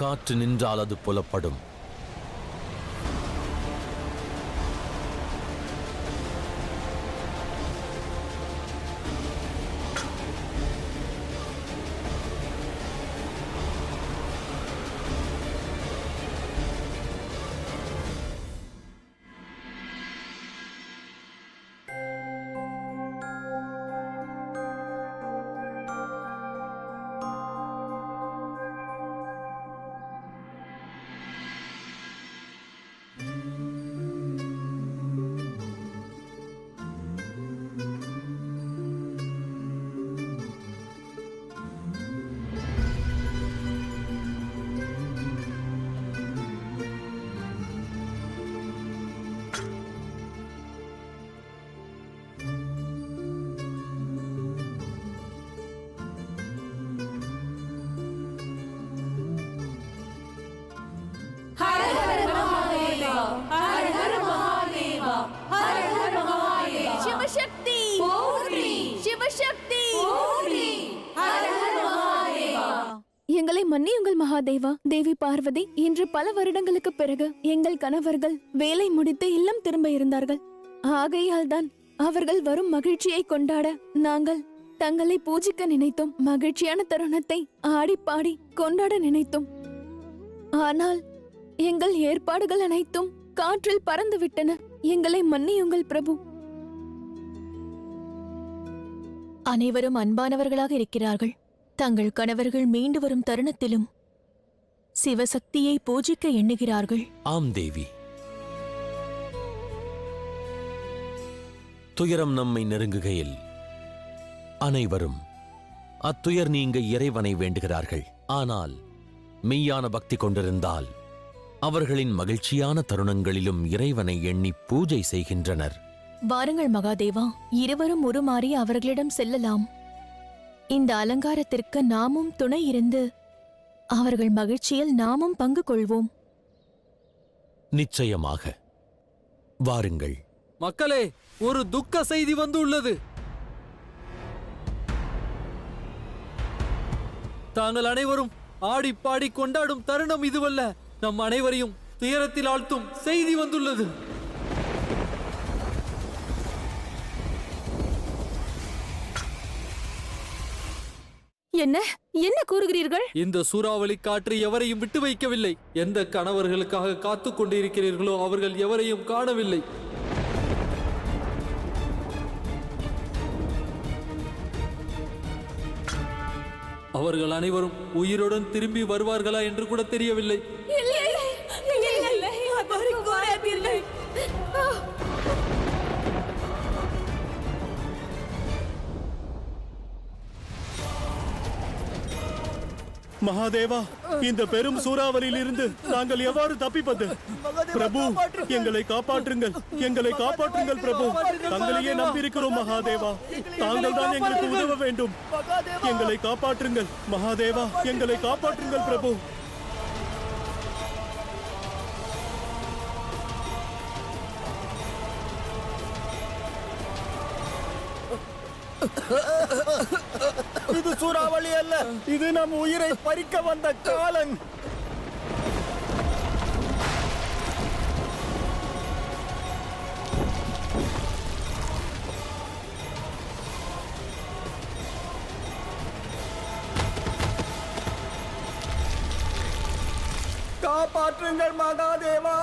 காற்று நின்றால் அது புலப்படும். எங்களை மன்னியுங்கள் மகாதேவா. தேவி பார்வதி, இன்று பல வருடங்களுக்கு பிறகு எங்கள் கணவர்கள் வேலை முடித்து இல்லம் திரும்ப இருந்தார்கள். ஆகையால் தான் அவர்கள் வரும் மகிழ்ச்சியை கொண்டாட நாங்கள் தங்களை பூஜிக்க நினைத்தோம். மகிழ்ச்சியான தருணத்தை ஆடி பாடி கொண்டாட நினைத்தோம். ஆனால் எங்கள் ஏற்பாடுகள் அனைத்தும் காற்றில் பறந்து விட்டன. எங்களை மன்னியுங்கள் பிரபு. அனைவரும் அன்பானவர்களாக இருக்கிறார்கள். தங்கள் கணவர்கள் மீண்டு வரும் தருணத்திலும் சிவசக்தியை பூஜிக்க எண்ணுகிறார்கள். ஆம் தேவி, துயரம் நம்மை நெருங்குகையில் அனைவரும் அத்துயர் நீங்க இறைவனை வேண்டுகிறார்கள். ஆனால் மெய்யான பக்தி கொண்டிருந்தால் அவர்களின் மகிழ்ச்சியான தருணங்களிலும் இறைவனை எண்ணி பூஜை செய்கின்றனர். வாருங்கள் மகாதேவா, இருவரும் உருமாறி அவர்களிடம் செல்லலாம். இந்த அலங்காரத்திற்கு நாமும் துணை இருந்து அவர்கள் மகிழ்ச்சியில் நாமும் பங்கு கொள்வோம். நிச்சயமாக, வாருங்கள். மக்களே, ஒரு துக்க செய்தி வந்துள்ளது. தாங்கள் அனைவரும் ஆடி பாடி கொண்டாடும் தருணம் இதுவல்ல. நம் அனைவரையும் துயரத்தில் ஆழ்த்தும் செய்தி வந்துள்ளது. என்ன என்ன கூறுகிறீர்கள்? இந்த சூறாவளி காற்று எவரையும் விட்டு வைக்கவில்லை. எந்த கணவர்களுக்காக காத்து கொண்டிருக்கிறீர்களோ அவர்கள் எவரையும் காணவில்லை. அவர்கள் அனைவரும் உயிருடன் திரும்பி வருவார்களா என்று கூட தெரியவில்லை. மகாதேவா, இந்த பெரும் சூறாவளியில் இருந்து நாங்கள் எவ்வாறு தப்பிப்பது? பிரபு, எங்களை காப்பாற்றுங்கள், எங்களை காப்பாற்றுங்கள் பிரபு. தங்களையே நம்பியிருக்கிறோம் மகாதேவா. தாங்கள் தான் எங்களுக்கு உதவ வேண்டும். எங்களை காப்பாற்றுங்கள் மகாதேவா, எங்களை காப்பாற்றுங்கள் பிரபு. இது சூறாவளி அல்ல, இது நம் உயிரை பறிக்க வந்த காலன். காப்பாற்றுங்கள் மகாதேவா.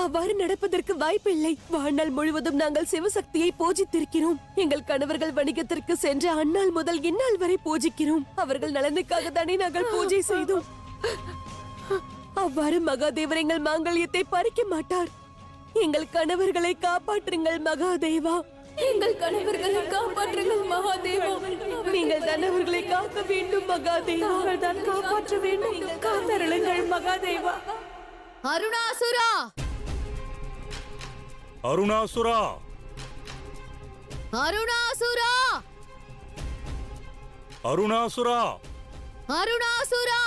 அவ்வாறு நடப்பதற்கு வாய்ப்பில்லை. வாழ்நாள் முழுவதும் நாங்கள் சிவசக்தியை பூஜித்திருக்கிறோம். எங்கள் கணவர்கள் வணிகத்திற்கு சென்ற அந்நாள் முதல் இந்நாள் வரை பூஜிக்கிறோம். அவர்கள் நலனுக்காக தானே நாங்கள் பூஜை செய்தோம். அவ்வாறு மகாதேவர் எங்கள் மாங்கல்யத்தை பறிக்க மாட்டார். எங்கள் கணவர்களை காப்பாற்றுங்கள் மகாதேவா. எங்கள் கணவர்களை காப்பாற்றுங்கள் மகாதேவா. நீங்கள் தான் அவர்களை காக்க வேண்டும் மகாதேவா. தான் காப்பாற்ற வேண்டும். காத்தருளுங்கள் மகாதேவா. அருணாசுரா, அருணாசுரா, அருணாசுரா, அருணாசுரா, அருணாசுரா,